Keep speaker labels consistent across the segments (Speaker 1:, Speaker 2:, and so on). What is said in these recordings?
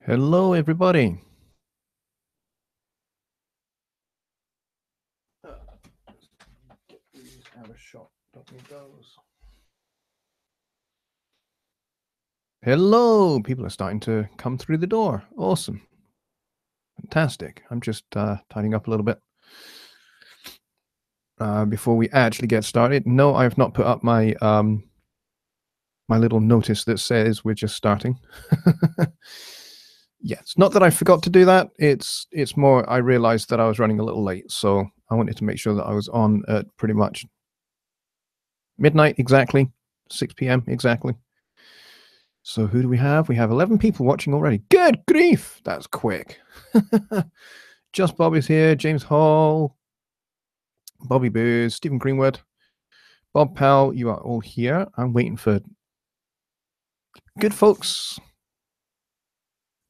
Speaker 1: Hello, everybody. Get these out of shot. Don't need those. Hello. People are starting to come through the door. Awesome. Fantastic. I'm just tidying up a little bit before we actually get started. No, I have not put up my my little notice that says we're just starting. Yeah, it's not that I forgot to do that. It's more I realized that I was running a little late, so I wanted to make sure that I was on at pretty much midnight exactly, 6 p.m. exactly. So who do we have? We have 11 people watching already. Good grief! That's quick. Just Bob is here. James Hall, Bobby Booz, Stephen Greenwood, Bob Powell. You are all here. I'm waiting for good folks.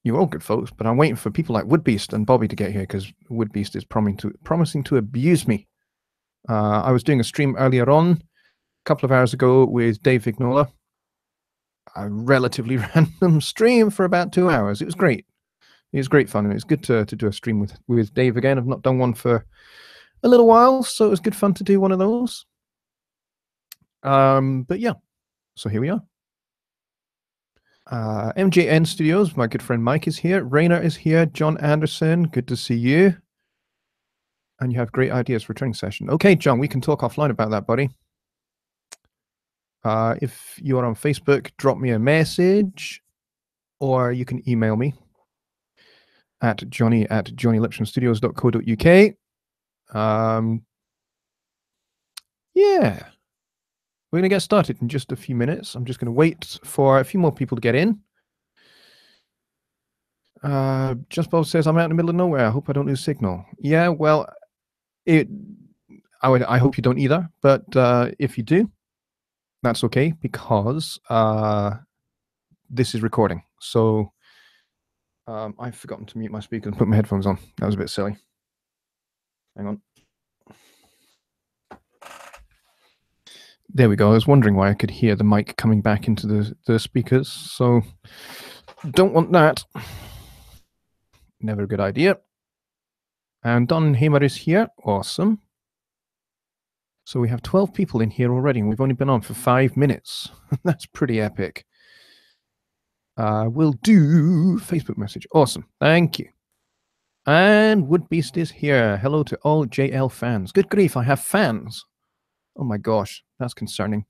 Speaker 1: You're all good folks, but I'm waiting for people like Woodbeast and Bobby to get here because Woodbeast is promising to abuse me. I was doing a stream earlier on, a couple of hours ago, with Dave Vignola. A relatively random stream for about 2 hours. It was great. It was great fun, and it's good to do a stream with Dave again. I've not done one for a little while, so it was good fun to do one of those. But yeah, so here we are. MJN Studios, my good friend Mike is here. Rainer is here. John Anderson, good to see you. And you have great ideas for a training session. Okay, John, we can talk offline about that, buddy. If you are on Facebook, drop me a message, or you can email me at johnny@jonnylipshamstudios.co.uk. Yeah, we're going to get started in just a few minutes. I'm just going to wait for a few more people to get in. Just Bob says, I'm out in the middle of nowhere. I hope I don't lose signal. Yeah, well, I hope you don't either. But if you do, that's okay, because this is recording. So I've forgotten to mute my speaker and put my headphones on. That was a bit silly. Hang on. There we go. I was wondering why I could hear the mic coming back into the speakers. So don't want that. Never a good idea. And Don Hamer is here. Awesome. So we have 12 people in here already, and we've only been on for 5 minutes. That's pretty epic. We'll do Facebook message. Awesome. Thank you. And Woodbeast is here. Hello to all JL fans. Good grief, I have fans. Oh my gosh, that's concerning.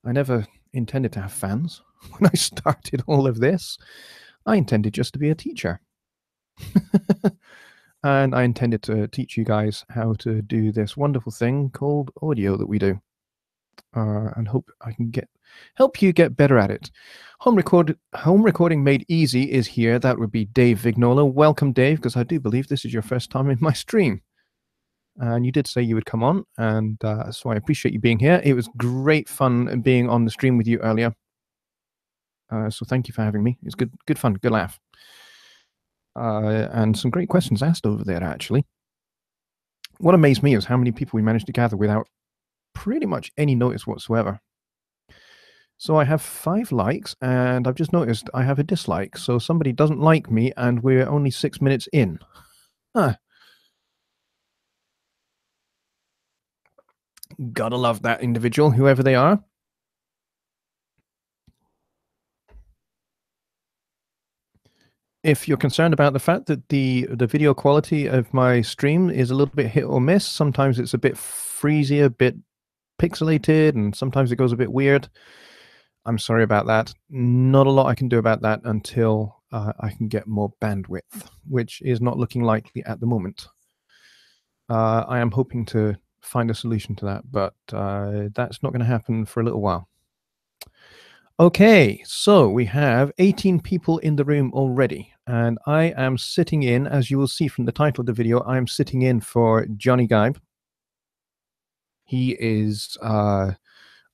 Speaker 1: I never intended to have fans when I started all of this. I intended just to be a teacher. And I intended to teach you guys how to do this wonderful thing called audio that we do. And hope I can help you get better at it. Home recording made easy is here. That would be Dave Vignola. Welcome, Dave, because I do believe this is your first time in my stream. And you did say you would come on, and so I appreciate you being here. It was great fun being on the stream with you earlier. So thank you for having me. It's good fun, good laugh. And some great questions asked over there, actually. What amazed me is how many people we managed to gather without pretty much any notice whatsoever. So I have 5 likes, and I've just noticed I have a dislike. So somebody doesn't like me, and we're only 6 minutes in. Huh. Gotta love that individual, whoever they are. If you're concerned about the fact that the video quality of my stream is a little bit hit or miss, sometimes it's a bit freezy, a bit pixelated, and sometimes it goes a bit weird, I'm sorry about that. Not a lot I can do about that until I can get more bandwidth, which is not looking likely at the moment. I am hoping to find a solution to that, but that's not going to happen for a little while. Okay, so we have 18 people in the room already, and I am sitting in, as you will see from the title of the video, I am sitting in for Johnny Gibe. He is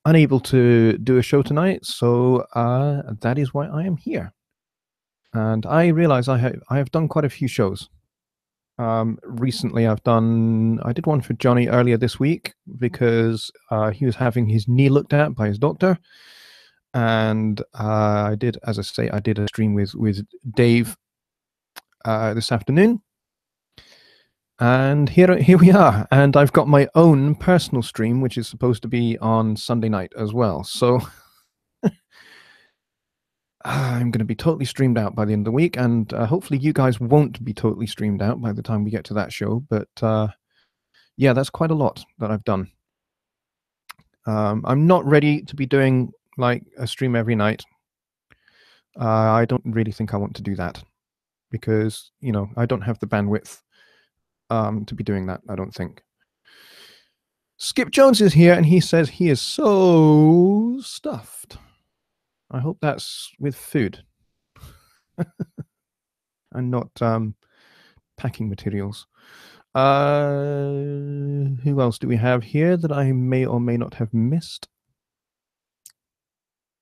Speaker 1: unable to do a show tonight, so that is why I am here. And I realize I have done quite a few shows. Recently I did one for Johnny earlier this week because he was having his knee looked at by his doctor, And I did, as I say, I did a stream with Dave this afternoon. And here we are. And I've got my own personal stream, which is supposed to be on Sunday night as well. So I'm going to be totally streamed out by the end of the week. And hopefully you guys won't be totally streamed out by the time we get to that show. But yeah, that's quite a lot that I've done. I'm not ready to be doing like a stream every night. I don't really think I want to do that because, you know, I don't have the bandwidth to be doing that, I don't think. Skip Jones is here and he says he is so stuffed. I hope that's with food and not packing materials. Who else do we have here that I may or may not have missed?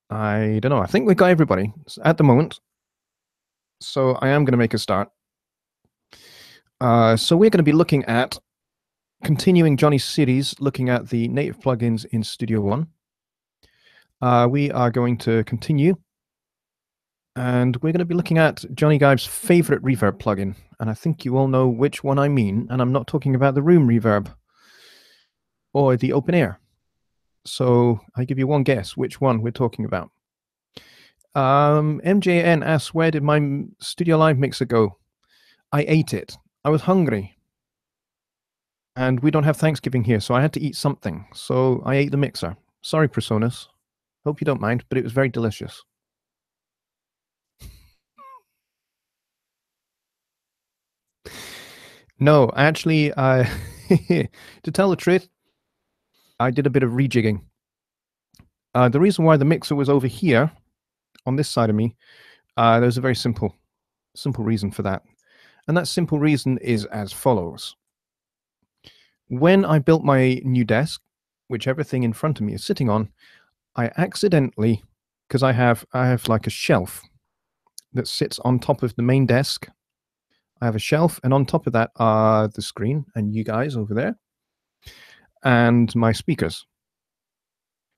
Speaker 1: I don't know. I think we've got everybody at the moment. So I am going to make a start. So we're going to be looking at continuing Jonny's series, looking at the native plugins in Studio One. We are going to continue, and we're going to be looking at Jonny Gibe's favorite reverb plugin. And I think you all know which one I mean, and I'm not talking about the room reverb or the open air. So I give you one guess which one we're talking about. MJN asks, where did my Studio Live mixer go? I ate it. I was hungry. And we don't have Thanksgiving here, so I had to eat something. So I ate the mixer. Sorry, Personas. Hope you don't mind, but it was very delicious. No, actually, to tell the truth, I did a bit of rejigging. The reason why the mixer was over here, on this side of me, there's a very simple reason for that. And that simple reason is as follows. When I built my new desk, which everything in front of me is sitting on, I accidentally, because I have like a shelf that sits on top of the main desk. I have a shelf, and on top of that are the screen and you guys over there and my speakers.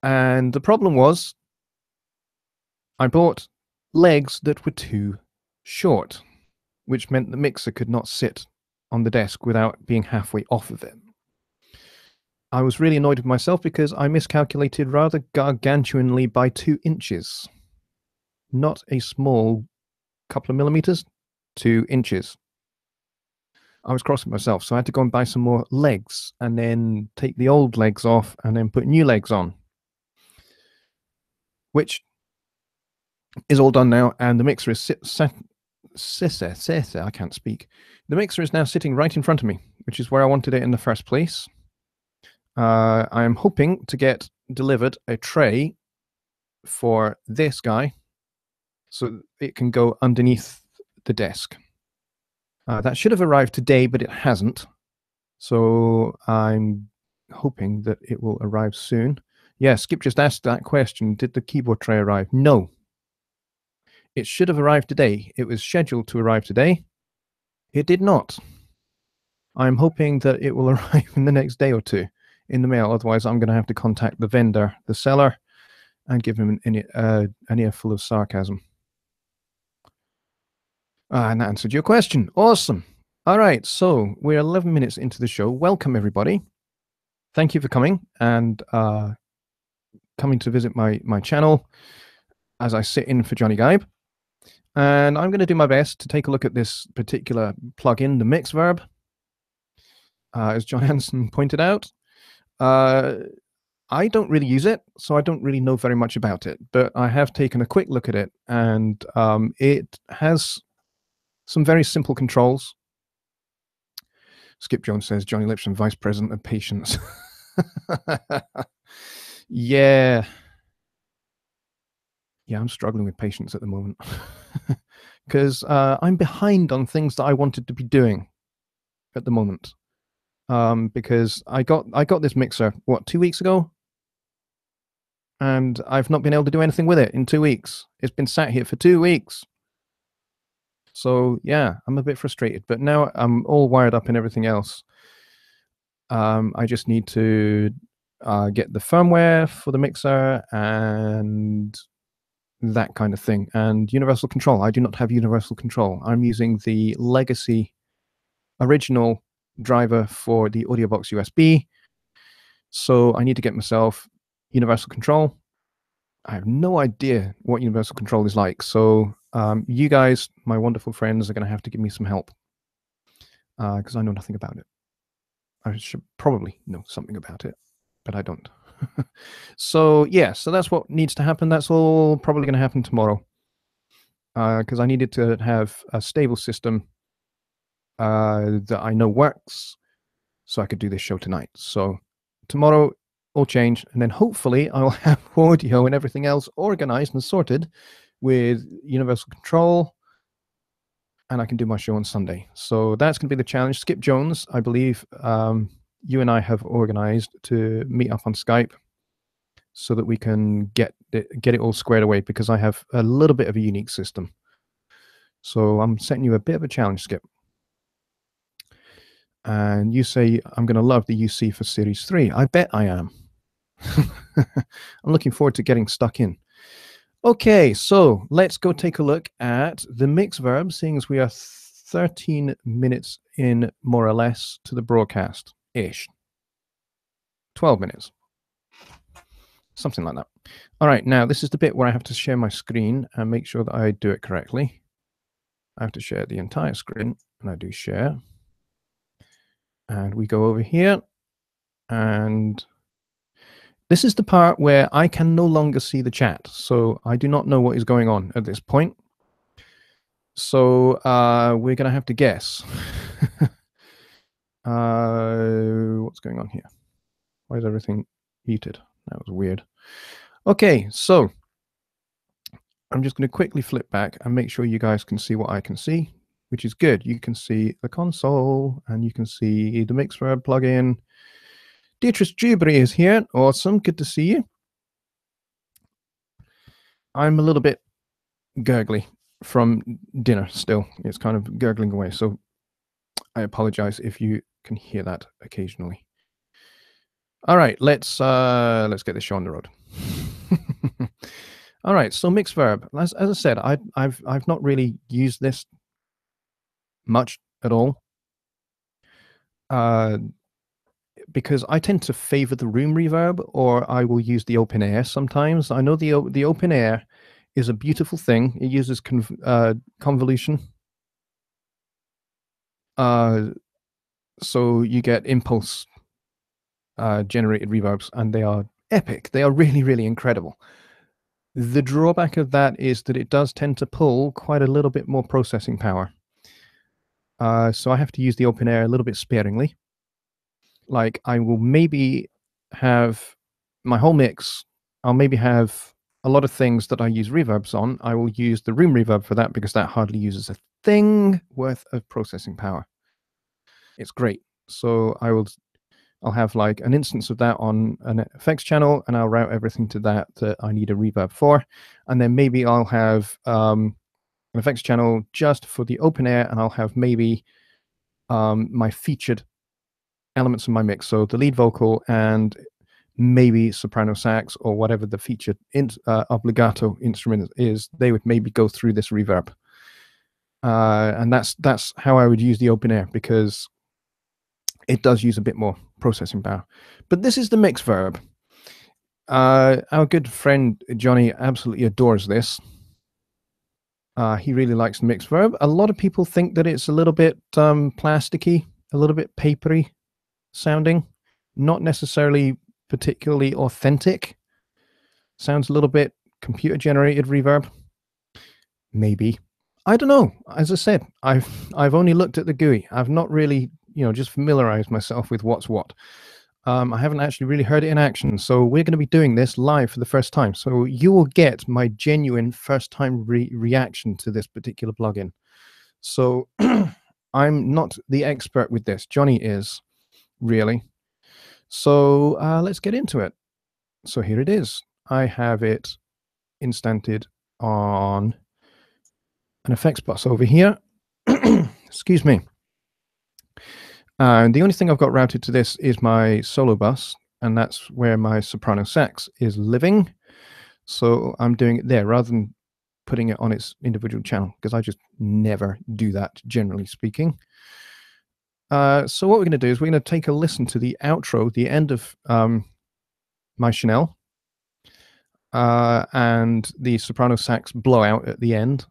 Speaker 1: And the problem was I bought legs that were too short, which meant the mixer could not sit on the desk without being halfway off of it. I was really annoyed with myself because I miscalculated rather gargantuanly by 2 inches. Not a small couple of millimeters, 2 inches. I was crossing myself, so I had to go and buy some more legs and then take the old legs off and then put new legs on, which is all done now, and the mixer is I can't speak. The mixer is now sitting right in front of me, which is where I wanted it in the first place. I am hoping to get delivered a tray for this guy so it can go underneath the desk. That should have arrived today, but it hasn't. So I'm hoping that it will arrive soon. Yeah, Skip just asked that question. Did the keyboard tray arrive? No. It should have arrived today. It was scheduled to arrive today. It did not. I'm hoping that it will arrive in the next day or two in the mail. Otherwise, I'm going to have to contact the vendor, the seller, and give him an ear full of sarcasm. And that answered your question. Awesome. All right, so we're 11 minutes into the show. Welcome, everybody. Thank you for coming and coming to visit my channel as I sit in for Jonny Gibe. And I'm going to do my best to take a look at this particular plugin, the Mixverb. As John Hansen pointed out, I don't really use it, so I don't really know very much about it. But I have taken a quick look at it, and it has some very simple controls. Skip Jones says, Jonny Lipsham, Vice President of Patience. Yeah. Yeah, I'm struggling with patience at the moment because I'm behind on things that I wanted to be doing at the moment. Because I got this mixer, what, 2 weeks ago? And I've not been able to do anything with it in 2 weeks. It's been sat here for 2 weeks. So yeah, I'm a bit frustrated, but now I'm all wired up and everything else. I just need to get the firmware for the mixer and that kind of thing. And universal control, I do not have universal control. I'm using the legacy original driver for the AudioBox USB. So I need to get myself universal control. I have no idea what universal control is like. So you guys, my wonderful friends, are going to have to give me some help because I know nothing about it. I should probably know something about it, but I don't. So yeah, so that's what needs to happen. That's all probably going to happen tomorrow because I needed to have a stable system that I know works so I could do this show tonight. So tomorrow all change, and then hopefully I'll have audio and everything else organized and sorted with universal control, and I can do my show on Sunday. So that's going to be the challenge. Skip Jones, I believe you and I have organized to meet up on Skype so that we can get it all squared away, because I have a little bit of a unique system. So I'm setting you a bit of a challenge, Skip. And you say, I'm going to love the UC for Series 3. I bet I am. I'm looking forward to getting stuck in. Okay, so let's go take a look at the Mixverb, seeing as we are 13 minutes in, more or less, to the broadcast-ish. 12 minutes. Something like that. All right, now this is the bit where I have to share my screen and make sure that I do it correctly. I have to share the entire screen, and I do share. And we go over here, and this is the part where I can no longer see the chat. So I do not know what is going on at this point. So we're going to have to guess. What's going on here? Why is everything muted? That was weird. Okay, so I'm just going to quickly flip back and make sure you guys can see what I can see, which is good. You can see the console and you can see the Mixverb plugin. Beatrice Dewberry is here. Awesome. Good to see you. I'm a little bit gurgly from dinner still. It's kind of gurgling away. So I apologize if you can hear that occasionally. All right, let's get this show on the road. All right, so Mixverb. As I said, I've not really used this much at all. Because I tend to favor the room reverb, or I will use the open air sometimes. I know the open air is a beautiful thing. It uses convolution. So you get impulse generated reverbs, and they are epic. They are really, really incredible. The drawback of that is that it does tend to pull quite a little bit more processing power. So I have to use the open air a little bit sparingly. Like I will maybe have my whole mix, I'll maybe have a lot of things that I use reverbs on. I will use the room reverb for that because that hardly uses a thing worth of processing power. It's great. So I'll have like an instance of that on an effects channel, and I'll route everything to that I need a reverb for. And then maybe I'll have an effects channel just for the open air, and I'll have maybe my featured elements of my mix, so the lead vocal and maybe soprano sax or whatever the featured obligato instrument is, they would maybe go through this reverb. And that's how I would use the open air, because it does use a bit more processing power. But this is the Mixverb. Our good friend Johnny absolutely adores this. He really likes the Mixverb. A lot of people think that it's a little bit plasticky, a little bit papery sounding, not necessarily particularly authentic. Sounds a little bit computer generated reverb. Maybe. I don't know. As I said, I've only looked at the GUI. I've not really, just familiarized myself with what's what. I haven't actually really heard it in action. So we're going to be doing this live for the first time. So you will get my genuine first time reaction to this particular plugin. So I'm not the expert with this. Johnny is, really. So let's get into it. So here it is. I have it instanted on an effects bus over here. Excuse me. And the only thing I've got routed to this is my solo bus, and that's where my soprano sax is living. So I'm doing it there rather than putting it on its individual channel, because I just never do that, generally speaking. So what we're going to do is we're going to take a listen to the outro, the end of my Chanel, and the soprano sax blowout at the end,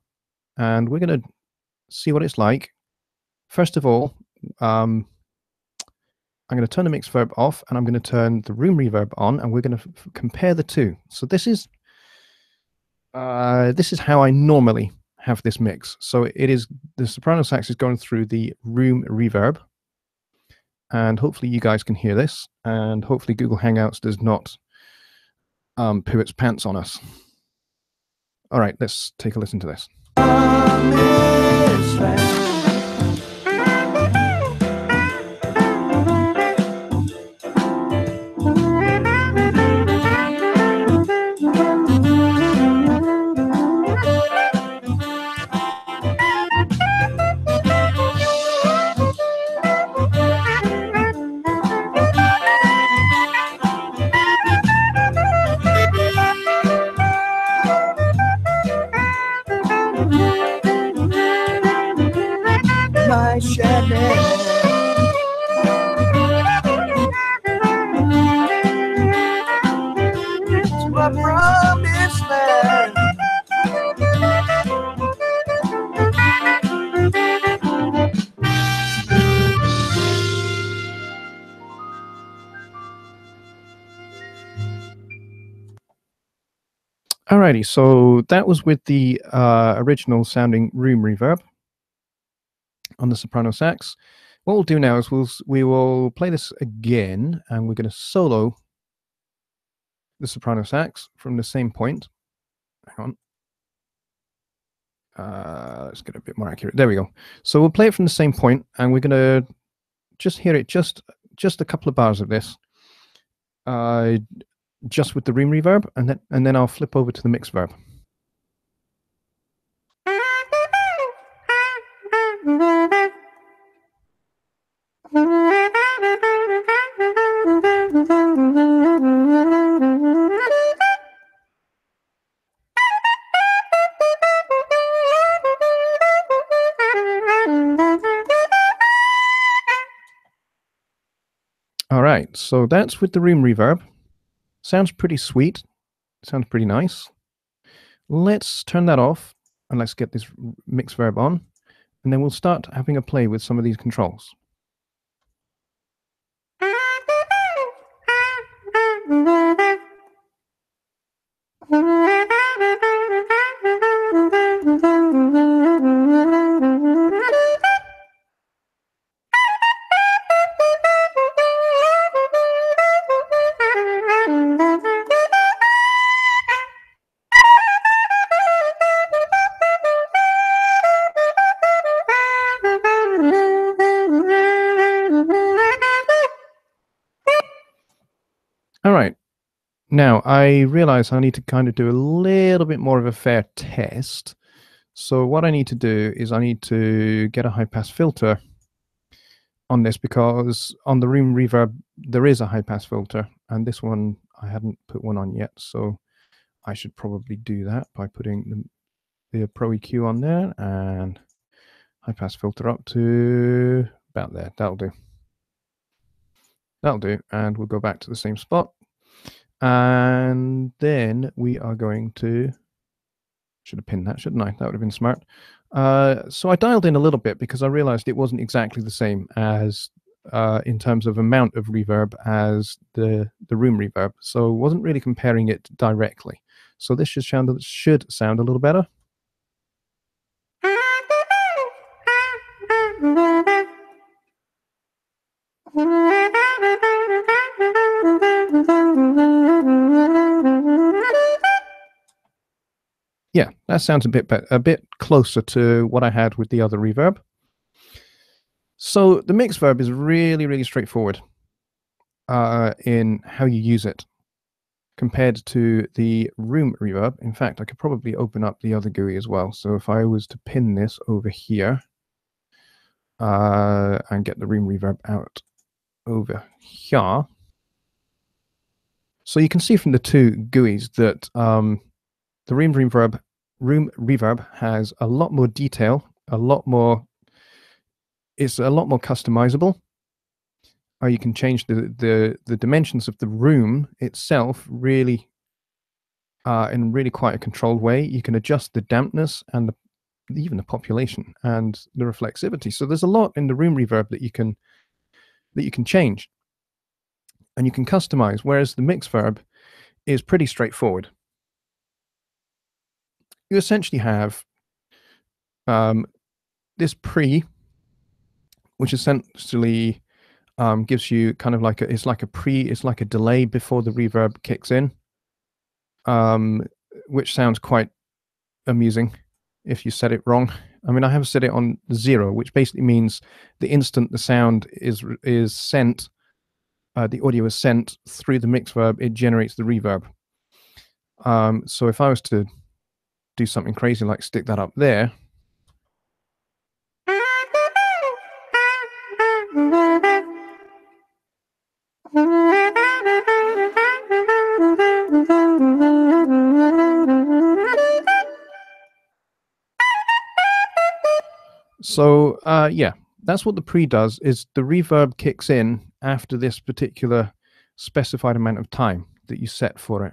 Speaker 1: and we're going to see what it's like. First of all, I'm going to turn the Mixverb off, and I'm going to turn the room reverb on, and we're going to compare the two. So this is how I normally have this mix. So it is the soprano sax is going through the room reverb, and hopefully you guys can hear this, and hopefully Google Hangouts does not poo its pants on us. All right, let's take a listen to this. My Chanel. To a promised land. Alrighty, so that was with the original sounding room reverb on the soprano sax. What we'll do now is we will play this again, and we're going to solo the soprano sax from the same point. Hang on. Let's get a bit more accurate. There we go. So we'll play it from the same point, and we're going to just hear it, just a couple of bars of this, just with the room reverb, and then I'll flip over to the Mixverb. All right, so that's with the room reverb. Sounds pretty sweet. Sounds pretty nice. Let's turn that off, and let's get this Mixverb on, and then we'll start having a play with some of these controls. All right. Now, I realize I need to kind of do a little bit more of a fair test. So what I need to do is I need to get a high-pass filter on this, because on the room reverb, there is a high-pass filter, and this one, I hadn't put one on yet. So I should probably do that by putting the Pro EQ on there and high-pass filter up to about there. That'll do. That'll do. And we'll go back to the same spot. And then we are going to, should have pinned that, shouldn't I? That would have been smart. So I dialed in a little bit because I realized it wasn't exactly the same as in terms of amount of reverb as the room reverb. So wasn't really comparing it directly. So this should sound a little better. Yeah, that sounds a bit closer to what I had with the other reverb. So the Mixverb is really, really straightforward in how you use it compared to the room reverb. In fact, I could probably open up the other GUI as well. So if I was to pin this over here and get the room reverb out over here. So you can see from the two GUIs that the room reverb has a lot more detail, it's a lot more customizable. You can change the dimensions of the room itself really in really quite a controlled way. You can adjust the dampness and even the population and the reflexivity. So there's a lot in the room reverb that you can change and you can customize, whereas the Mixverb is pretty straightforward. You essentially have this pre, which essentially gives you kind of like it's like a delay before the reverb kicks in, which sounds quite amusing if you set it wrong. I mean, I have set it on 0, which basically means the instant the sound is sent, the audio is sent through the Mixverb, it generates the reverb. So if I was to do something crazy like stick that up there, so yeah, that's what the pre does, is the reverb kicks in after this particular specified amount of time that you set for it.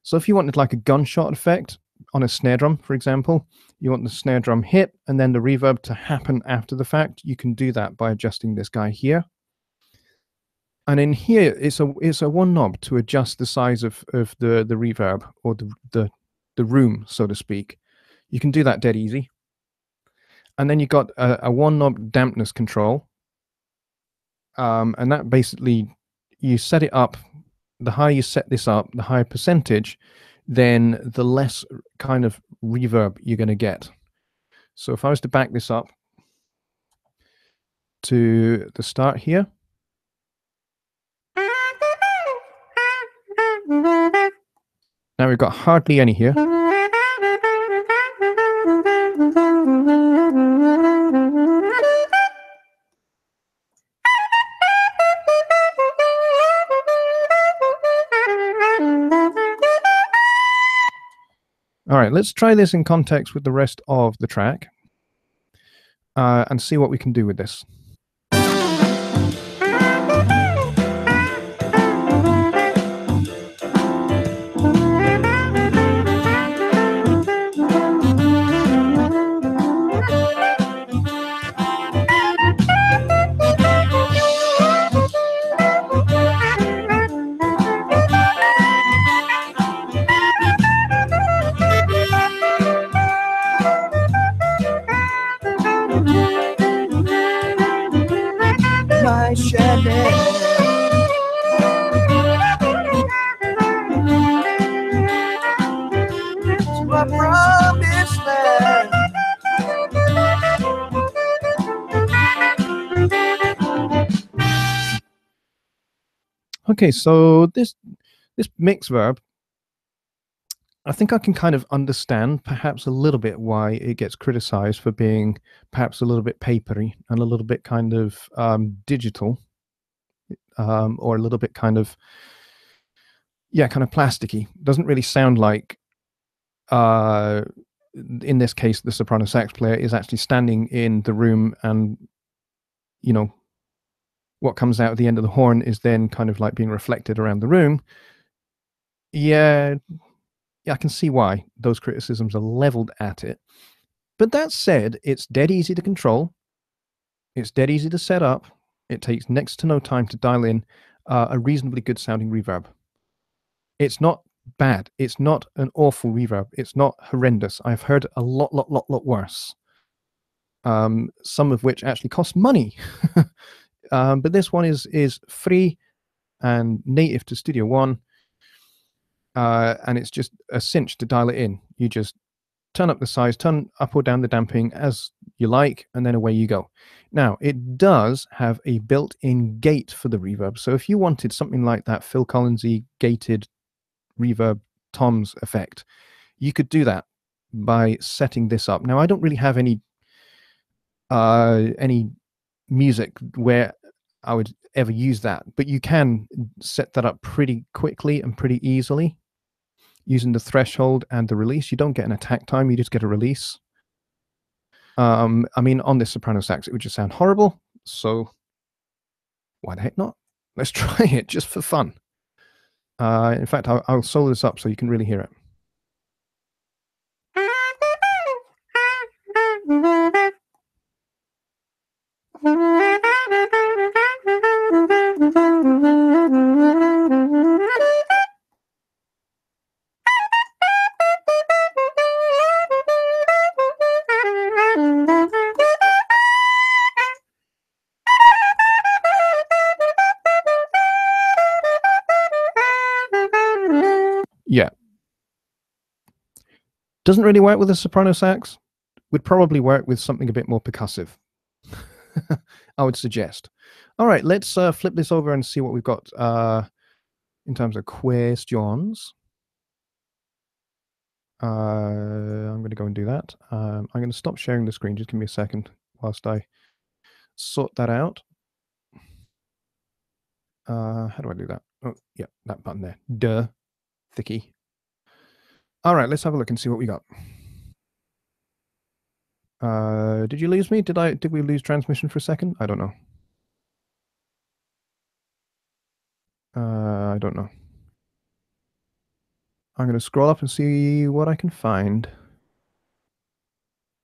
Speaker 1: So if you wanted like a gunshot effect on a snare drum, for example, you want the snare drum hit and then the reverb to happen after the fact, you can do that by adjusting this guy here. And in here, it's a one knob to adjust the size of the reverb, or the room, so to speak. You can do that dead easy. And then you've got a one knob dampness control. And that basically, you set it up, the higher you set this up, the higher percentage, then the less kind of reverb you're going to get. So if I was to back this up to the start here, now we've got hardly any here. All right, let's try this in context with the rest of the track and see what we can do with this. Okay, so this Mixverb, I think I can kind of understand perhaps a little bit why it gets criticized for being perhaps a little bit papery and a little bit kind of digital, or a little bit kind of, yeah, kind of plasticky. Doesn't really sound like, in this case, the soprano sax player is actually standing in the room, and, you know, what comes out at the end of the horn is then kind of like being reflected around the room. Yeah, I can see why those criticisms are leveled at it. But that said, it's dead easy to control. It's dead easy to set up. It takes next to no time to dial in a reasonably good sounding reverb. It's not bad. It's not an awful reverb. It's not horrendous. I've heard a lot worse. Some of which actually cost money. But this one is free and native to Studio One. And it's just a cinch to dial it in. You just turn up the size, turn up or down the damping as you like, and then away you go. Now, it does have a built-in gate for the reverb. So if you wanted something like that Phil Collinsy gated reverb toms effect, you could do that by setting this up. Now, I don't really have any music where I would ever use that, but you can set that up pretty quickly and pretty easily. using the threshold and the release. You don't get an attack time, you just get a release. I mean, on this soprano sax, it would just sound horrible. So why the heck not? Let's try it just for fun. In fact, I'll solo this up so you can really hear it. Yeah. Doesn't really work with a soprano sax. Would probably work with something a bit more percussive. I would suggest. All right, let's flip this over and see what we've got in terms of questions. I'm going to go and do that. I'm going to stop sharing the screen. Just give me a second whilst I sort that out. How do I do that? Oh, yeah, that button there. Duh. Thicky. All right, let's have a look and see what we got. Did you lose me? Did we lose transmission for a second? I don't know. I don't know. I'm going to scroll up and see what I can find.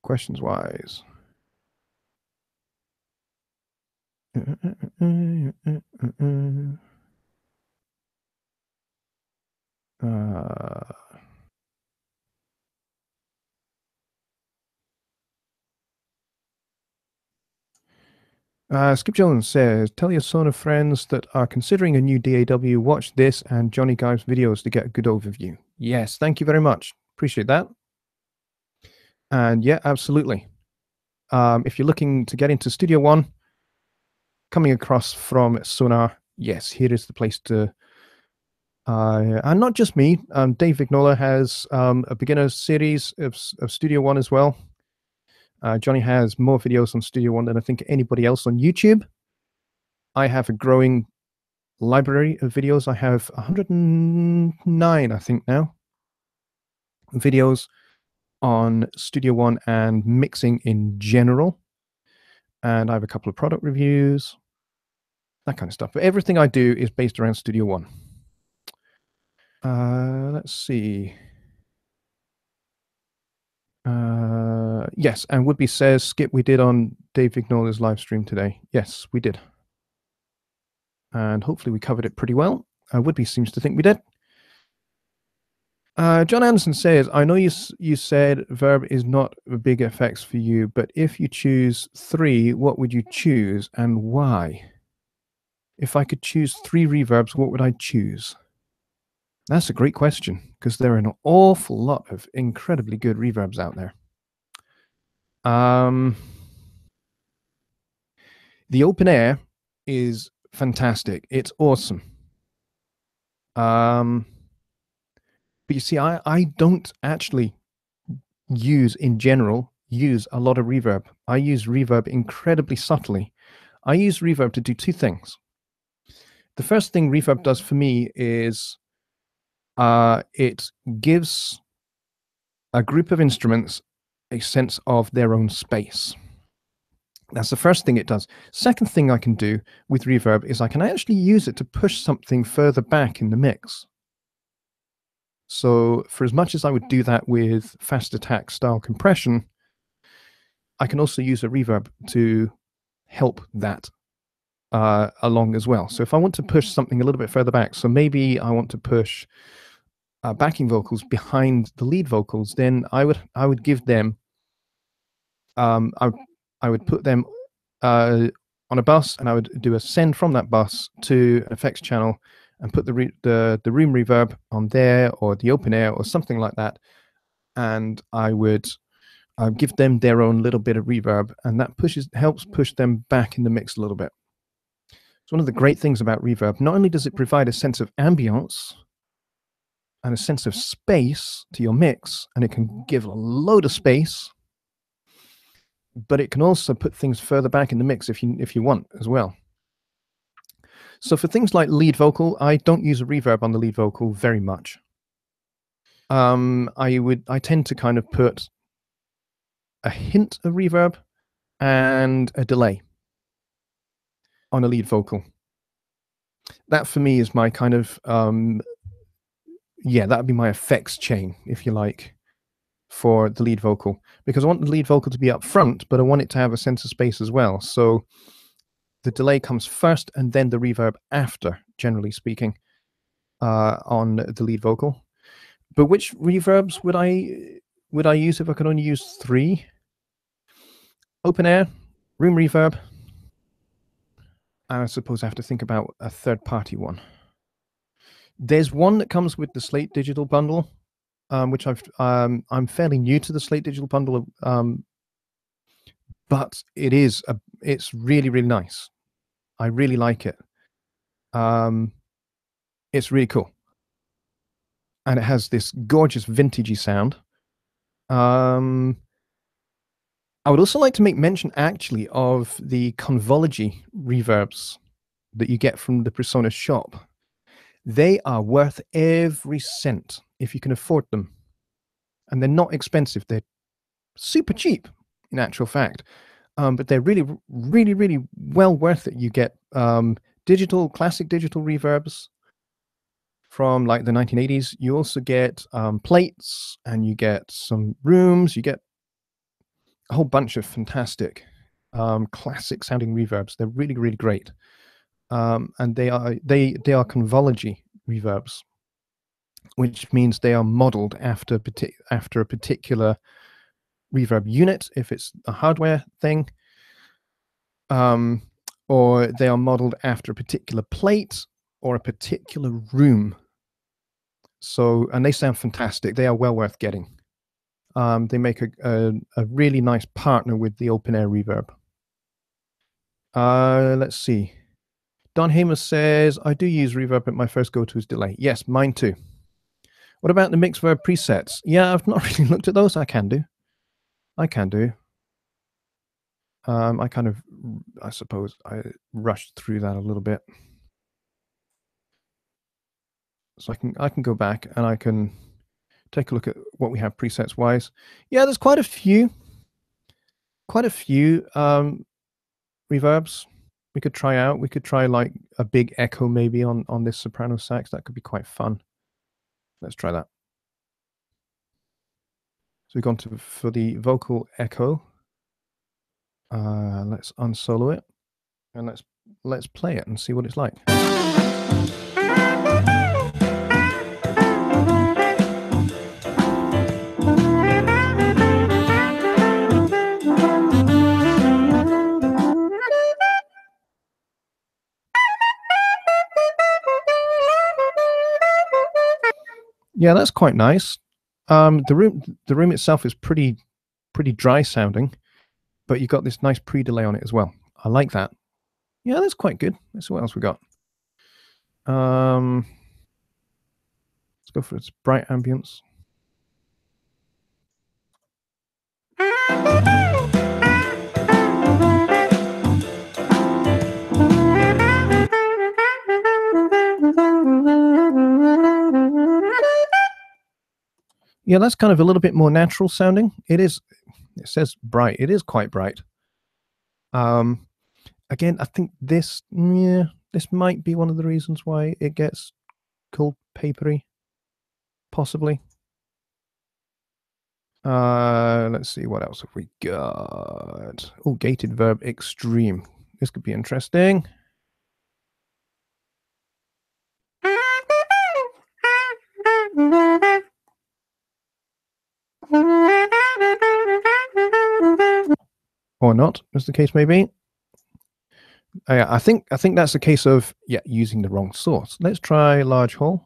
Speaker 1: Questions wise. Skip Jones says, tell your son of friends that are considering a new DAW, watch this and Johnny Guy's videos to get a good overview. Yes, thank you very much. Appreciate that. And yeah, absolutely. If you're looking to get into Studio One, coming across from Sonar, yes, here is the place to. And not just me, Dave Vignola has a beginner series of Studio One as well. Johnny has more videos on Studio One than I think anybody else on YouTube. I have a growing library of videos. I have 109, I think now, videos on Studio One and mixing in general. And I have a couple of product reviews, that kind of stuff. But everything I do is based around Studio One. Let's see. Yes, and Woodby says, Skip, we did on Dave Vignola's live stream today. Yes, we did. And hopefully we covered it pretty well. Woodby seems to think we did. John Anderson says, I know you said Verb is not a big effects for you, but if you choose 3, what would you choose and why? If I could choose 3 reverbs, what would I choose? That's a great question, because there are an awful lot of incredibly good reverbs out there. The open air is fantastic. It's awesome. But you see, I don't actually use a lot of reverb. I use reverb incredibly subtly. I use reverb to do 2 things. The first thing reverb does for me is it gives a group of instruments a sense of their own space. That's the first thing it does. Second thing I can do with reverb is I can actually use it to push something further back in the mix. So for as much as I would do that with fast attack style compression, I can also use a reverb to help that along as well. So if I want to push something a little bit further back, so maybe I want to push backing vocals behind the lead vocals, then I would give them I would put them on a bus, and I would do a send from that bus to an effects channel and put the room reverb on there, or the open air, or something like that, and I would give them their own little bit of reverb, and that helps push them back in the mix a little bit. It's one of the great things about reverb. Not only does it provide a sense of ambience and a sense of space to your mix, and it can give a load of space, but it can also put things further back in the mix if you want as well. So for things like lead vocal, I don't use a reverb on the lead vocal very much. I tend to kind of put a hint of reverb and a delay on a lead vocal. That for me is my kind of that would be my effects chain, if you like, for the lead vocal, because I want the lead vocal to be up front, but I want it to have a sense of space as well. So the delay comes first and then the reverb after, generally speaking, on the lead vocal. But which reverbs would I use if I could only use 3? Open air, room reverb. I suppose I have to think about a third-party one. There's one that comes with the Slate Digital bundle, which I'm fairly new to the Slate Digital bundle, but it's really, really nice. I really like it. It's really cool, and it has this gorgeous vintagey sound. I would also like to make mention, actually, of the Convology reverbs that you get from the Presonus shop. They are worth every cent if you can afford them. And they're not expensive. They're super cheap, in actual fact. But they're really, really, really well worth it. You get classic digital reverbs from like the 1980s. You also get plates, and you get some rooms. You get a whole bunch of fantastic classic sounding reverbs. They're really, really great. And they are convology reverbs, which means they are modeled after a particular reverb unit, if it's a hardware thing, or they are modeled after a particular plate or a particular room. So, and they sound fantastic. They are well worth getting. They make a really nice partner with the open air reverb. Let's see. Don Hamer says, I do use reverb, but my first go-to is delay. Yes, mine too. What about the Mixverb presets? Yeah, I've not really looked at those. I can do. I suppose I rushed through that a little bit. So I can go back and I can take a look at what we have presets wise. Yeah, there's quite a few reverbs we could try out. We could try like a big echo maybe on this soprano sax. That could be quite fun. Let's try that. So we've gone for the vocal echo. Let's unsolo it and let's play it and see what it's like. Yeah, that's quite nice. The room itself is pretty dry sounding, but you've got this nice pre-delay on it as well. I like that. Yeah, that's quite good. Let's see what else we got. Let's go for its bright ambience. Yeah, that's kind of a little bit more natural sounding. It says bright. It is quite bright. Again, I think this might be one of the reasons why it gets called papery, possibly. Let's see, what else have we got? Oh, gated verb extreme. This could be interesting. Or not, as the case may be. I think that's a case of using the wrong source. Let's try large hall.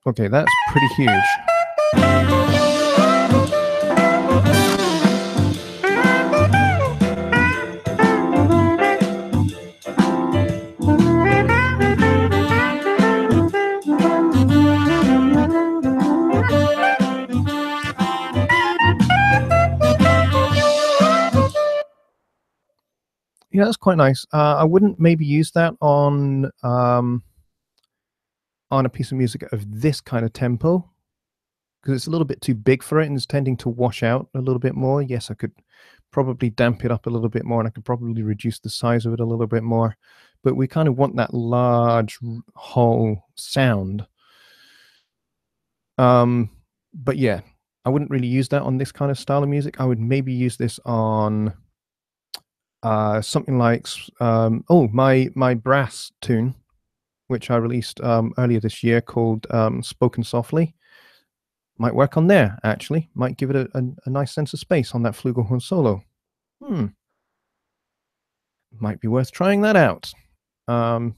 Speaker 1: Okay, that's pretty huge. Yeah, that's quite nice. I wouldn't maybe use that on a piece of music of this kind of tempo, because it's a little bit too big for it and it's tending to wash out a little bit more. Yes, I could probably damp it up a little bit more, and I could probably reduce the size of it a little bit more, but we kind of want that large whole sound. But yeah, I wouldn't really use that on this kind of style of music. I would maybe use this on something like my brass tune, which I released earlier this year, called Spoken Softly. Might work on there, actually. Might give it a nice sense of space on that flugelhorn solo. Might be worth trying that out. But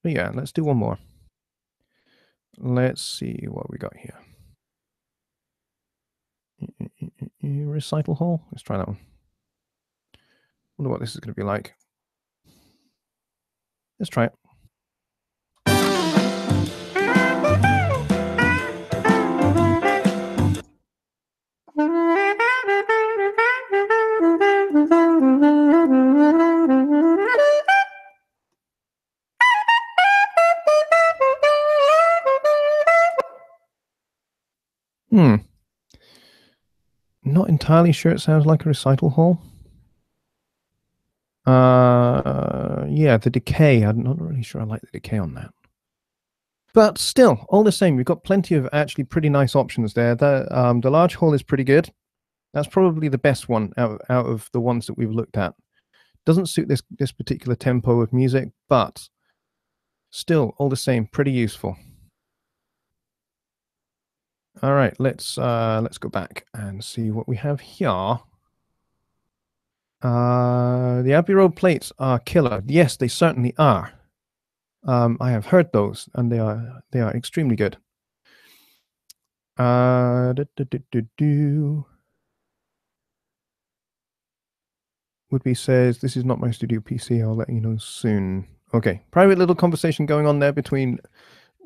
Speaker 1: yeah, let's do one more. Let's see what we got here. Recital hall. Let's try that one. Wonder what this is going to be like. Let's try it. Not entirely sure it sounds like a recital hall. Yeah, the decay. I'm not really sure I like the decay on that. But still, all the same, we've got plenty of actually pretty nice options there. The large hall is pretty good. That's probably the best one out of the ones that we've looked at. Doesn't suit this particular tempo of music, but still, all the same, pretty useful. All right, let's go back and see what we have here. The Abbey Road plates are killer. Yes, they certainly are. I have heard those, and they are extremely good. Woodby says, "This is not my studio PC. I'll let you know soon." Okay, private little conversation going on there between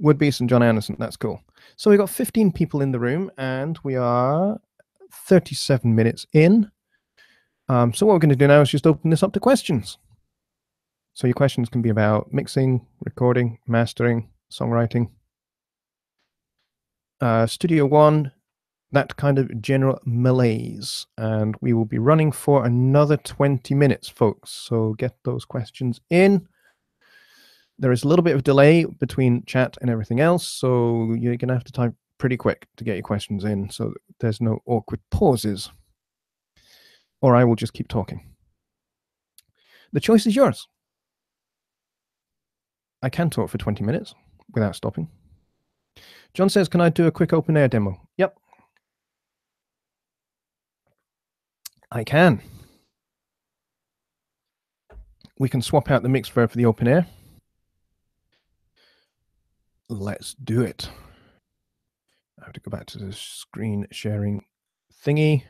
Speaker 1: Woodbeast and John Anderson. That's cool. So we got 15 people in the room, and we are 37 minutes in. So what we're going to do now is just open this up to questions. So your questions can be about mixing, recording, mastering, songwriting, Studio One, that kind of general malaise. And we will be running for another 20 minutes, folks. So get those questions in. There is a little bit of delay between chat and everything else, so you're going to have to type pretty quick to get your questions in so that there's no awkward pauses. Or I will just keep talking. The choice is yours. I can talk for 20 minutes without stopping. John says, "Can I do a quick open air demo?" Yep. I can. We can swap out the Mixverb for the open air. Let's do it. I have to go back to the screen sharing thingy.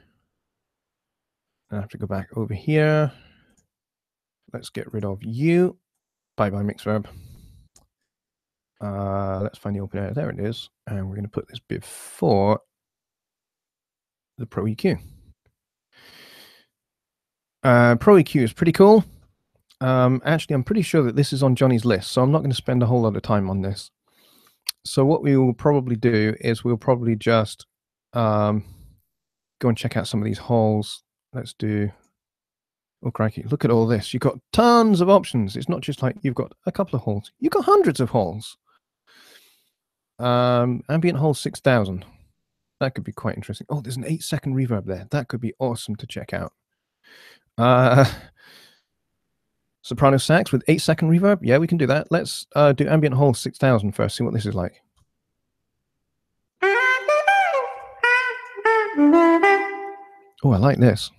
Speaker 1: I have to go back over here. Let's get rid of you. Bye-bye, Mixverb. Let's find the open air. There it is. And we're going to put this before the Pro EQ. Pro EQ is pretty cool. Actually, I'm pretty sure that this is on Johnny's list, so I'm not going to spend a whole lot of time on this. So what we will probably do is we'll probably just go and check out some of these halls. Let's do... Oh, crikey, look at all this. You've got tons of options. It's not just like you've got a couple of halls. You've got hundreds of halls. Ambient hall 6000. That could be quite interesting. Oh, there's an 8-second reverb there. That could be awesome to check out. Soprano sax with 8-second reverb. Yeah, we can do that. Let's do ambient hall 6000 first, see what this is like. Oh, I like this.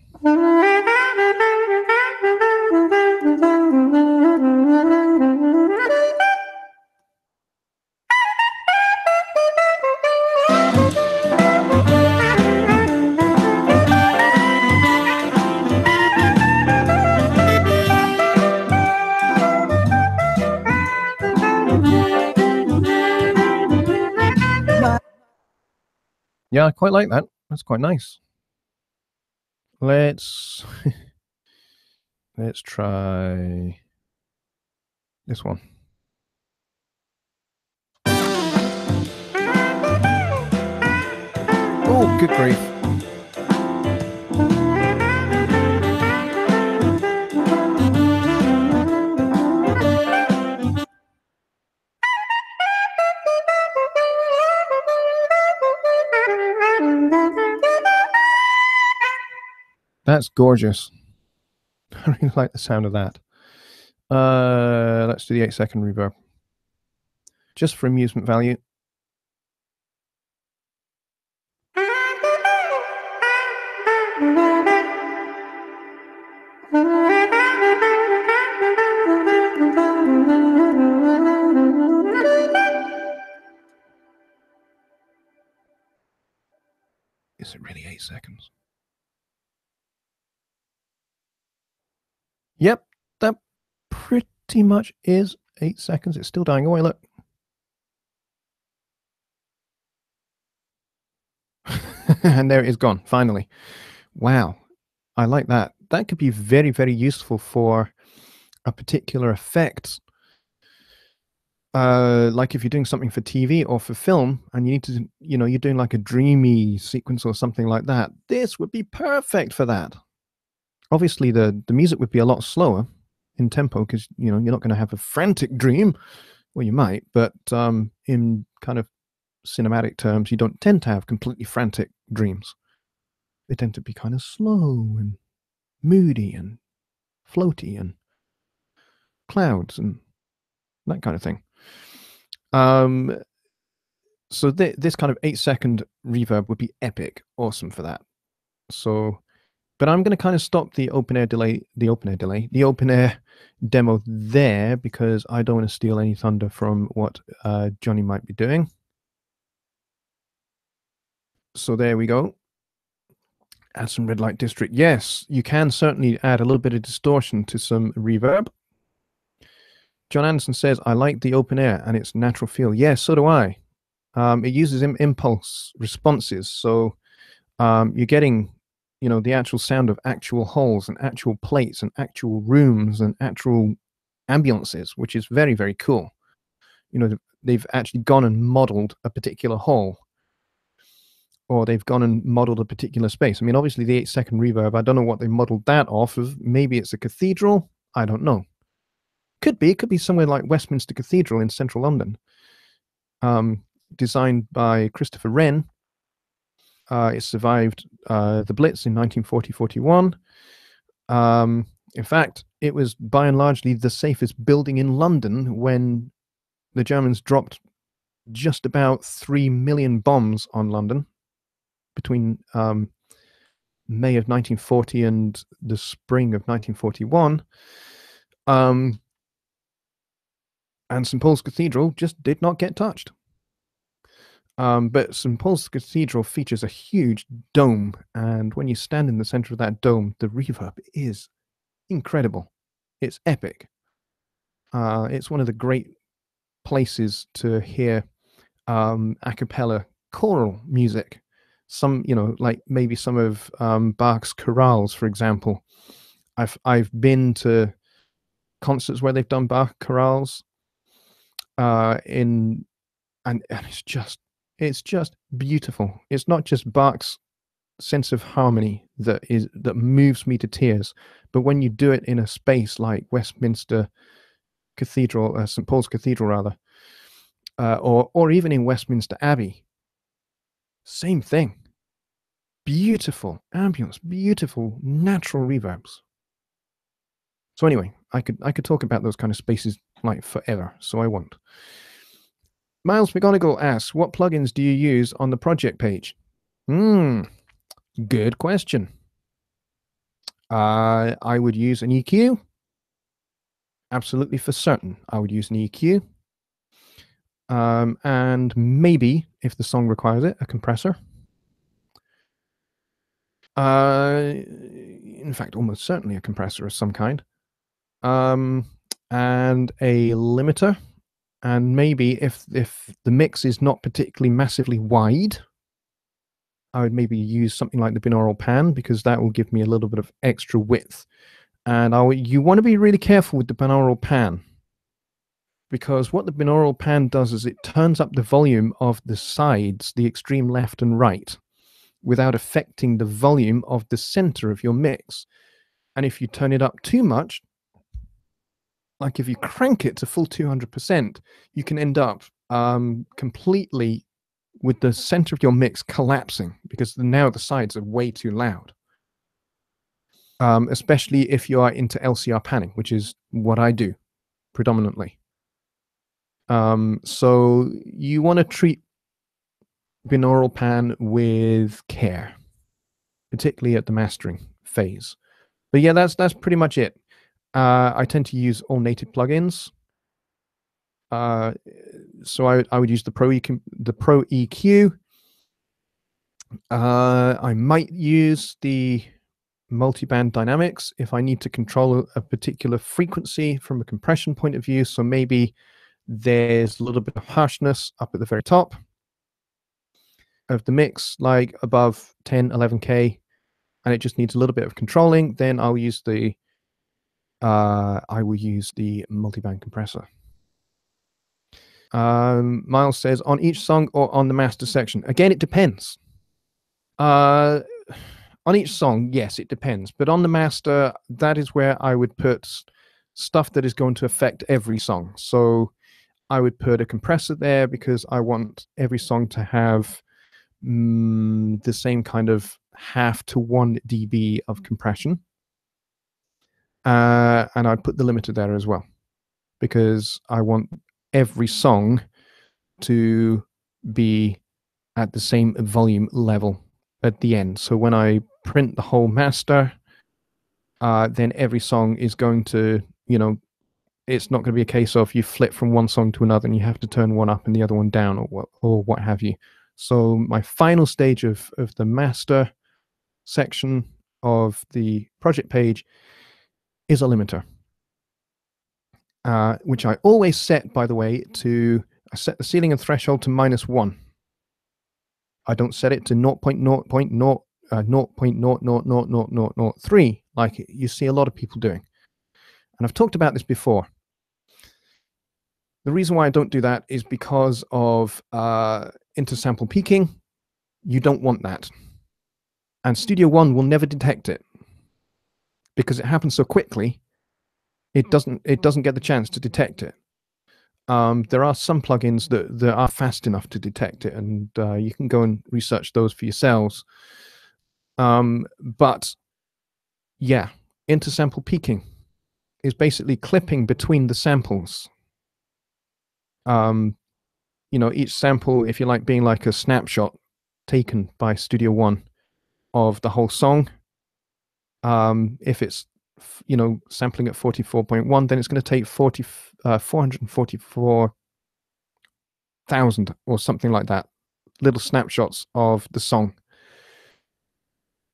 Speaker 1: Yeah, I quite like that. That's quite nice. Let's Let's try this one. Oh, good grief. That's gorgeous. I really like the sound of that. Let's do the 8-second reverb. Just for amusement value. Is it really 8 seconds? Yep, that pretty much is 8 seconds. It's still dying away, look. And there it is gone, finally. Wow, I like that. That could be very, very useful for a particular effect. Like if you're doing something for TV or for film and you need to, you're doing like a dreamy sequence or something like that, this would be perfect for that. Obviously, the music would be a lot slower in tempo because, you're not going to have a frantic dream. Well, you might, but in kind of cinematic terms, you don't tend to have completely frantic dreams. They tend to be kind of slow and moody and floaty and clouds and that kind of thing. So this kind of 8-second reverb would be epic, awesome for that. So, but I'm going to kind of stop the open air demo there because I don't want to steal any thunder from what Jonny might be doing. So there we go. Add some red light district. Yes, you can certainly add a little bit of distortion to some reverb. John Anderson says, I like the open air and its natural feel. Yes, so do I. It uses impulse responses. So you're getting, the actual sound of actual holes and actual plates and actual rooms and actual ambiances, which is very, very cool. They've actually gone and modeled a particular hole, or they've gone and modeled a particular space. I mean, obviously the 8-second reverb, I don't know what they modeled that off of. Maybe it's a cathedral. I don't know. It could be somewhere like Westminster Cathedral in central London, designed by Christopher Wren. It survived the Blitz in 1940-41. In fact, it was by and largely the safest building in London when the Germans dropped just about 3 million bombs on London between May of 1940 and the spring of 1941. And St. Paul's Cathedral just did not get touched. But St. Paul's Cathedral features a huge dome, and when you stand in the center of that dome, the reverb is incredible. It's epic. It's one of the great places to hear a cappella choral music. Some, like maybe some of Bach's chorales, for example. I've been to concerts where they've done Bach chorales, and it's just beautiful. It's not just Bach's sense of harmony that moves me to tears, but when you do it in a space like Westminster Cathedral, St. Paul's Cathedral rather, or even in Westminster Abbey, same thing. Beautiful ambience, beautiful natural reverbs. So anyway, I could talk about those kind of spaces like forever, so I won't. Miles McGonigal asks, what plugins do you use on the project page? Good question. I would use an EQ. Absolutely for certain, I would use an EQ. And maybe, if the song requires it, a compressor. In fact, almost certainly a compressor of some kind. And a limiter. And maybe if the mix is not particularly massively wide, I would maybe use something like the binaural pan, because that will give me a little bit of extra width And you want to be really careful with the binaural pan, because what the binaural pan does is it turns up the volume of the sides, the extreme left and right, without affecting the volume of the center of your mix. And if you turn it up too much, like if you crank it to full 200%, you can end up completely with the center of your mix collapsing, because now the sides are way too loud. Especially if you are into LCR panning, which is what I do predominantly. So you want to treat binaural pan with care, particularly at the mastering phase. But yeah, that's pretty much it. I tend to use all native plugins. So I would use the Pro EQ. I might use the multiband dynamics if I need to control a particular frequency from a compression point of view. So maybe there's a little bit of harshness up at the very top of the mix, like above 10, 11K, and it just needs a little bit of controlling. Then I'll use the I will use the multiband compressor. Miles says, on each song or on the master section? Again, it depends. On each song, yes, it depends. But on the master, that is where I would put stuff that is going to affect every song. So I would put a compressor there because I want every song to have the same kind of 0.5 to 1 dB of compression. And I'd put the limiter there as well, because I want every song to be at the same volume level at the end. So when I print the whole master, then every song is going to, it's not going to be a case of you flip from one song to another and you have to turn one up and the other one down, or what have you. So my final stage of the master section of the project page is a limiter, which I always set, by the way, I set the ceiling and threshold to -1. I don't set it to 0.0.0.00003 like you see a lot of people doing. And I've talked about this before. The reason why I don't do that is because of intersample peaking. You don't want that. And Studio One will never detect it because it happens so quickly. It doesn't get the chance to detect it. There are some plugins that are fast enough to detect it, and you can go and research those for yourselves. But yeah, intersample peaking is basically clipping between the samples. Each sample, if you like, being like a snapshot taken by Studio One of the whole song. If it's sampling at 44.1, then it's going to take 444,000 or something like that, little snapshots of the song.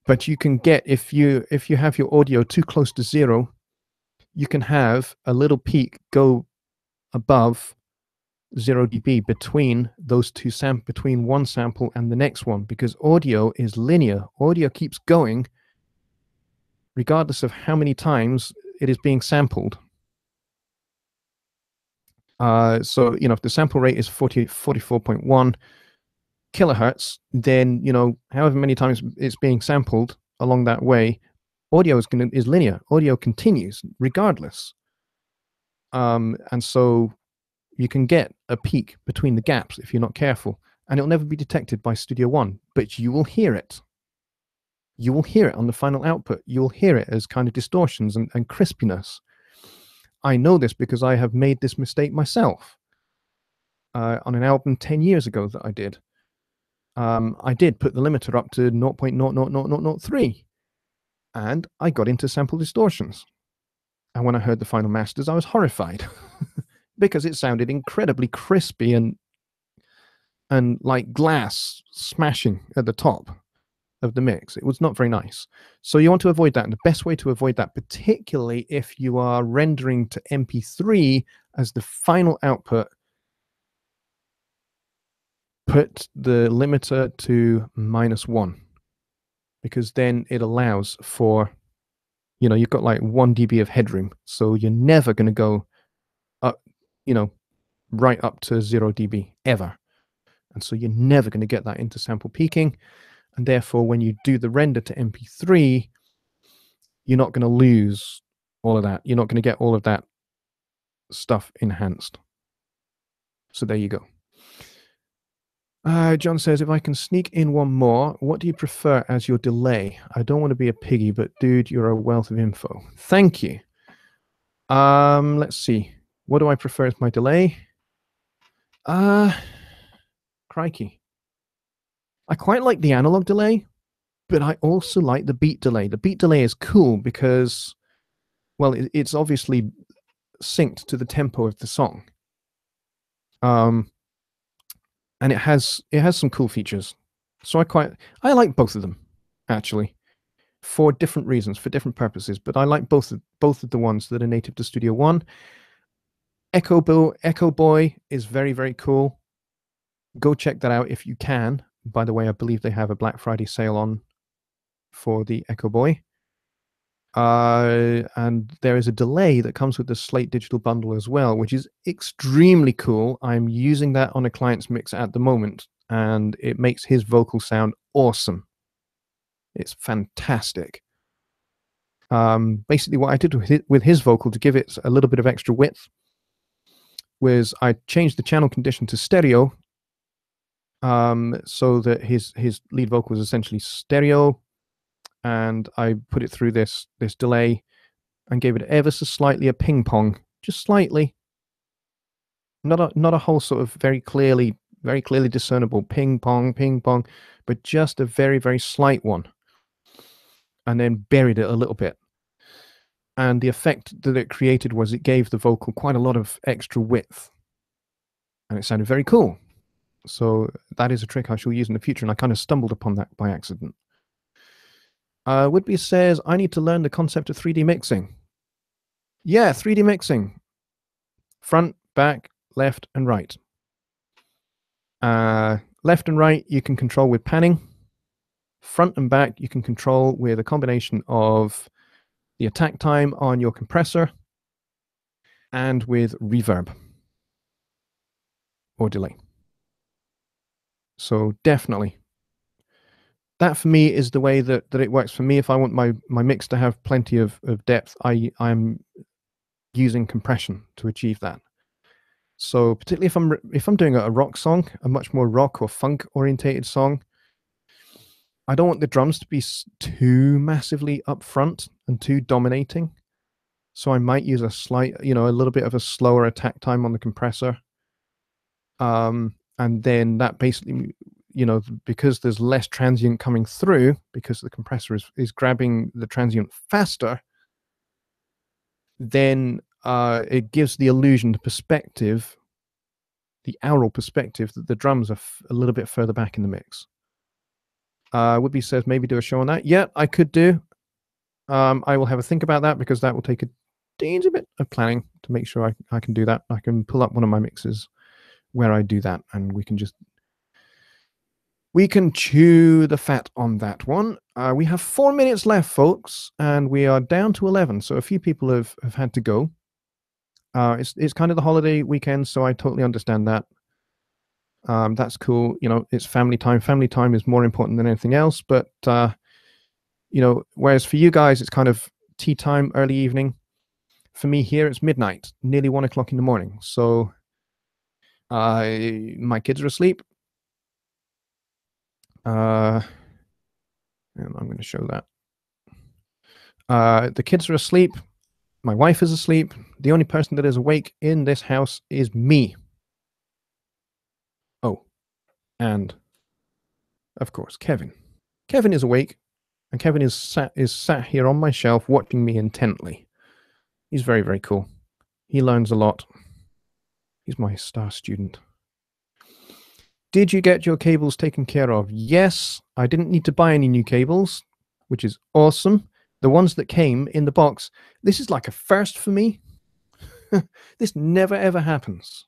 Speaker 1: But you can get, if you have your audio too close to 0, you can have a little peak go above 0 dB between those two between one sample and the next one, because audio is linear. Audio keeps going regardless of how many times it is being sampled. So if the sample rate is 44.1 kilohertz, then however many times it's being sampled along that way, audio is linear. Audio continues regardless. And so you can get a peak between the gaps if you're not careful, and it'll never be detected by Studio One, but you will hear it. You will hear it on the final output. You'll hear it as kind of distortions and crispiness. I know this because I have made this mistake myself on an album 10 years ago that I did. I did put the limiter up to 0.00003, and I got into sample distortions. And when I heard the final masters, I was horrified because it sounded incredibly crispy and like glass smashing at the top of the mix. It was not very nice. So you want to avoid that. And the best way to avoid that, particularly if you are rendering to MP3 as the final output, put the limiter to -1, because then it allows for You know, you've got like 1 dB of headroom, so you're never going to go up, you know, right up to 0 dB ever. And so you're never going to get that intersample peaking. And therefore, when you do the render to MP3, you're not going to lose all of that. You're not going to get all of that stuff enhanced. So there you go. John says, if I can sneak in one more, what do you prefer as your delay? I don't want to be a piggy, but dude, you're a wealth of info. Thank you. Let's see. What do I prefer as my delay? Crikey. I quite like the analog delay, but I also like the beat delay. The beat delay is cool because, well, it's obviously synced to the tempo of the song. And it has some cool features. So I like both of them, actually, for different reasons, for different purposes. But I like both of the ones that are native to Studio One. Echo Boy is very, very cool. Go check that out if you can. By the way, I believe they have a Black Friday sale on for the Echo Boy. And there is a delay that comes with the Slate Digital Bundle as well, which is extremely cool. I'm using that on a client's mix at the moment, and it makes his vocal sound awesome. It's fantastic. Basically, what I did with his vocal to give it a little bit of extra width was I changed the channel condition to stereo, so that his lead vocal was essentially stereo. And I put it through this delay and gave it ever so slightly a ping pong, just slightly. Not a whole sort of very clearly discernible ping pong, but just a very, very slight one. And then buried it a little bit. And the effect that it created was it gave the vocal quite a lot of extra width. And it sounded very cool. So that is a trick I shall use in the future, and I kind of stumbled upon that by accident. Woodby says, I need to learn the concept of 3D mixing. Yeah, 3D mixing. Front, back, left, and right. Left and right, you can control with panning. Front and back, you can control with a combination of the attack time on your compressor and with reverb or delay. So definitely. That for me is the way that it works for me. If I want my mix to have plenty of depth, I'm using compression to achieve that. So particularly if I'm doing a rock song, a much more rock or funk orientated song, I don't want the drums to be too massively up front and too dominating. So I might use a little bit of a slower attack time on the compressor. And then that basically, because there's less transient coming through, because the compressor is grabbing the transient faster, then it gives the illusion, the perspective, the aural perspective, that the drums are a little bit further back in the mix. Woodby says maybe do a show on that. Yeah, I could do. I will have a think about that, because that will take a teensy bit of planning to make sure I can do that. I can pull up one of my mixes where I do that, and we can chew the fat on that one. We have 4 minutes left, folks, and we are down to 11. So a few people have had to go. It's kind of the holiday weekend, so I totally understand that. That's cool. It's family time. Family time is more important than anything else. But whereas for you guys it's kind of tea time, early evening. For me here it's midnight, nearly 1 o'clock in the morning. So my kids are asleep. And I'm going to show that. The kids are asleep. My wife is asleep. The only person that is awake in this house is me. Oh, and of course, Kevin. Kevin is awake, and Kevin is sat here on my shelf watching me intently. He's very, very cool. He learns a lot. He's my star student. Did you get your cables taken care of? Yes, I didn't need to buy any new cables, which is awesome. The ones that came in the box, this is like a first for me. This never ever happens.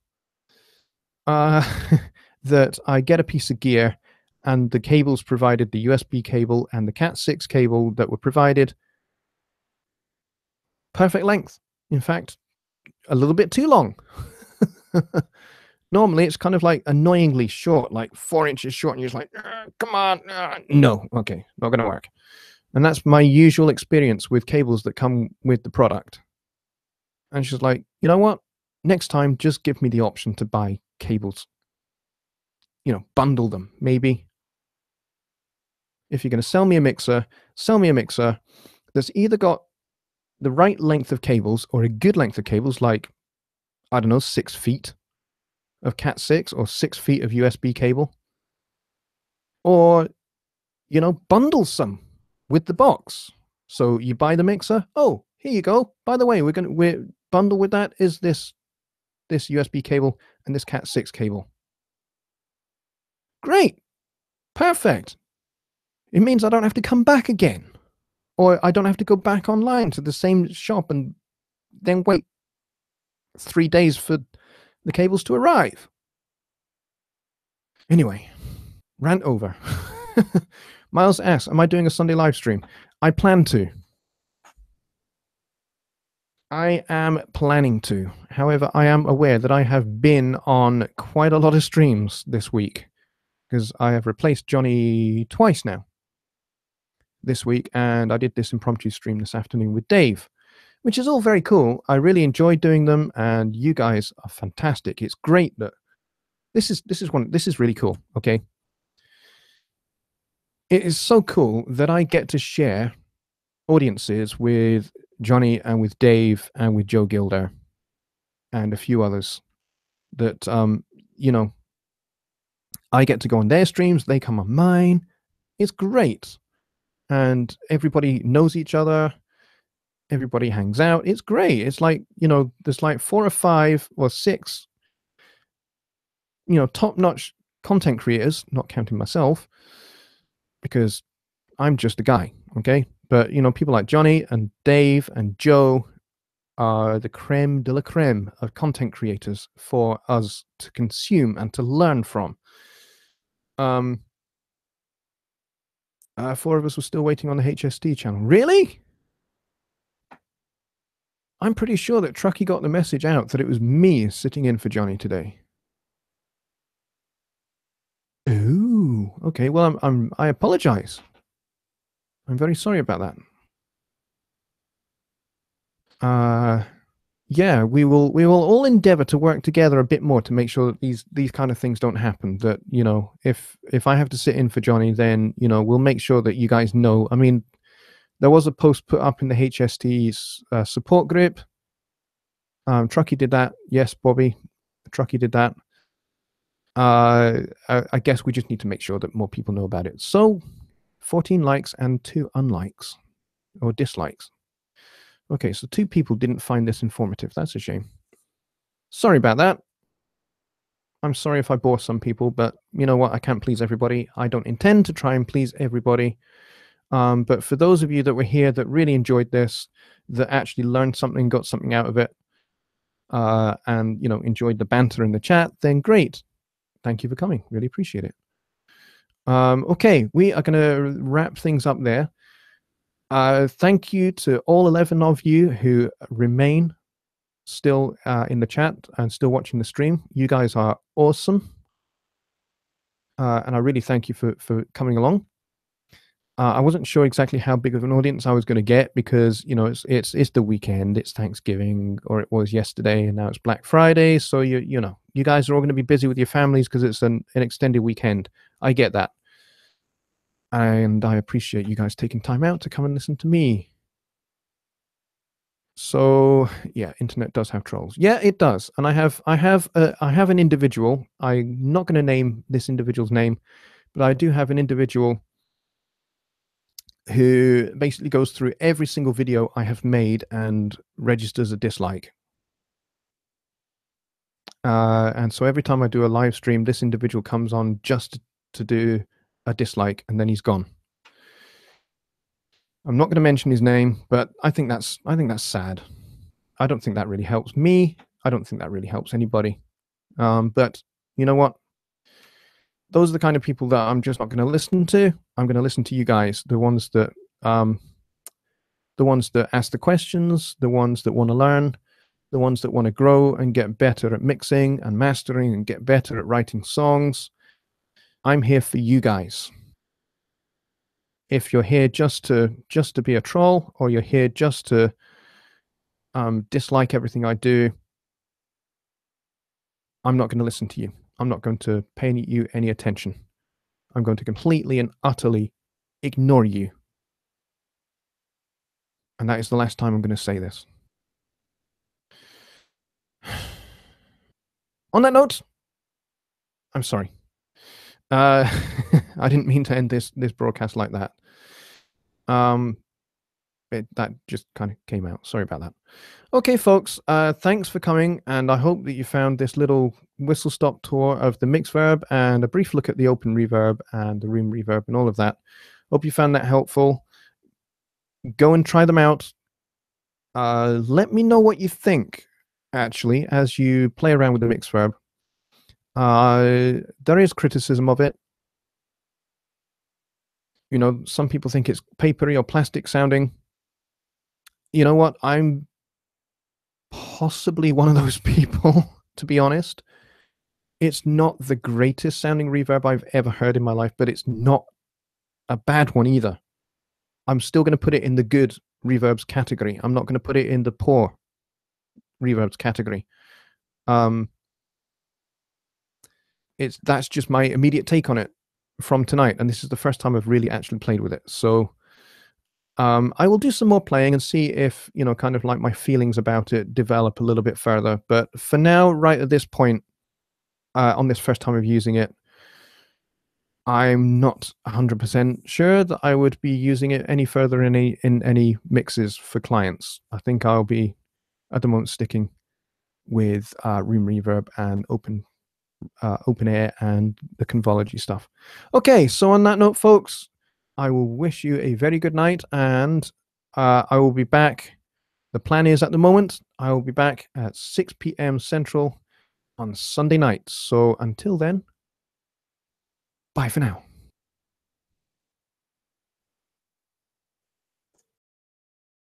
Speaker 1: That I get a piece of gear and the cables provided, the USB cable and the Cat 6 cable that were provided, perfect length. In fact, a little bit too long. Normally, it's kind of like annoyingly short, like 4 inches short, and you're just like, come on. No, okay, not going to work. And that's my usual experience with cables that come with the product. And she's like, you know what? Next time, just give me the option to buy cables. Bundle them, maybe. If you're going to sell me a mixer that's either got the right length of cables or a good length of cables, like, I don't know, 6 feet of Cat6 or 6 feet of USB cable. Or, bundle some with the box. So you buy the mixer. Oh, here you go. By the way, we're bundle with that is this USB cable and this Cat6 cable. Great. Perfect. It means I don't have to come back again. Or I don't have to go back online to the same shop and then wait 3 days for the cables to arrive. Anyway, rant over. Miles asks, am I doing a Sunday live stream? I plan to. I am planning to. However, I am aware that I have been on quite a lot of streams this week because I have replaced Jonny twice now this week, and I did this impromptu stream this afternoon with Dave, which is all very cool. I really enjoyed doing them, and you guys are fantastic. It's great that this is really cool. Okay, it is so cool that I get to share audiences with Jonny and with Dave and with Joe Gilder and a few others that I get to go on their streams, they come on mine. It's great. And everybody knows each other. Everybody hangs out. It's great. It's like, there's like 4 or 5 or 6, top-notch content creators, not counting myself, because I'm just a guy, okay? But, people like Jonny and Dave and Joe are the creme de la creme of content creators for us to consume and to learn from. 4 of us were still waiting on the HST channel. Really? I'm pretty sure that Truckee got the message out that it was me sitting in for Jonny today. Ooh, okay. Well, I apologize. I'm very sorry about that. Yeah, we will all endeavor to work together a bit more to make sure that these kind of things don't happen. That, if I have to sit in for Jonny, then, we'll make sure that you guys know. I mean, there was a post put up in the HST's support group. Truckee did that. Yes, Bobby. Truckee did that. I guess we just need to make sure that more people know about it. So 14 likes and 2 unlikes or dislikes. Okay, so 2 people didn't find this informative. That's a shame. Sorry about that. I'm sorry if I bore some people, but you know what? I can't please everybody. I don't intend to try and please everybody. But for those of you that were here that really enjoyed this, that actually learned something, got something out of it, and enjoyed the banter in the chat, then great. Thank you for coming. Really appreciate it. Okay, we are going to wrap things up there. Thank you to all 11 of you who remain still in the chat and still watching the stream. You guys are awesome. And I really thank you for coming along. I wasn't sure exactly how big of an audience I was going to get because, it's the weekend, it's Thanksgiving, or it was yesterday, and now it's Black Friday. So, you guys are all going to be busy with your families because it's an extended weekend. I get that. And I appreciate you guys taking time out to come and listen to me. So, yeah, internet does have trolls. Yeah, it does. And I have an individual. I'm not going to name this individual's name, but I do have an individual who basically goes through every single video I have made and registers a dislike. And so every time I do a live stream, this individual comes on just to do a dislike, and then he's gone. I'm not going to mention his name, but I think that's sad. I don't think that really helps me. I don't think that really helps anybody. But you know what? Those are the kind of people that I'm just not going to listen to. I'm going to listen to you guys, the ones that the ones that ask the questions, the ones that want to learn, the ones that want to grow and get better at mixing and mastering and get better at writing songs. I'm here for you guys. If you're here just to be a troll, or you're here just to dislike everything I do, I'm not going to listen to you. I'm not going to pay you any attention. I'm going to completely and utterly ignore you. And that is the last time I'm going to say this. On that note, I'm sorry. I didn't mean to end this broadcast like that. That just kind of came out. Sorry about that. Okay, folks, thanks for coming, and I hope that you found this little whistle-stop tour of the Mixverb and a brief look at the open reverb and the room reverb and all of that. Hope you found that helpful. Go and try them out. Let me know what you think, actually, as you play around with the Mixverb. There is criticism of it. You know, some people think it's papery or plastic sounding. You know what? I'm possibly one of those people, to be honest. It's not the greatest sounding reverb I've ever heard in my life, but it's not a bad one either. I'm still going to put it in the good reverbs category. I'm not going to put it in the poor reverbs category. That's just my immediate take on it from tonight, and this is the first time I've really actually played with it. So I will do some more playing and see if, you know, kind of like my feelings about it develop a little bit further. But for now, right at this point, on this first time of using it, I'm not 100% sure that I would be using it any further in any mixes for clients. I think I'll be, at the moment, sticking with room reverb and open air and the convology stuff. Okay, so on that note, folks, I will wish you a very good night, and I will be back. The plan is, at the moment, I will be back at 6 p.m. Central on Sunday night. So until then, bye for now.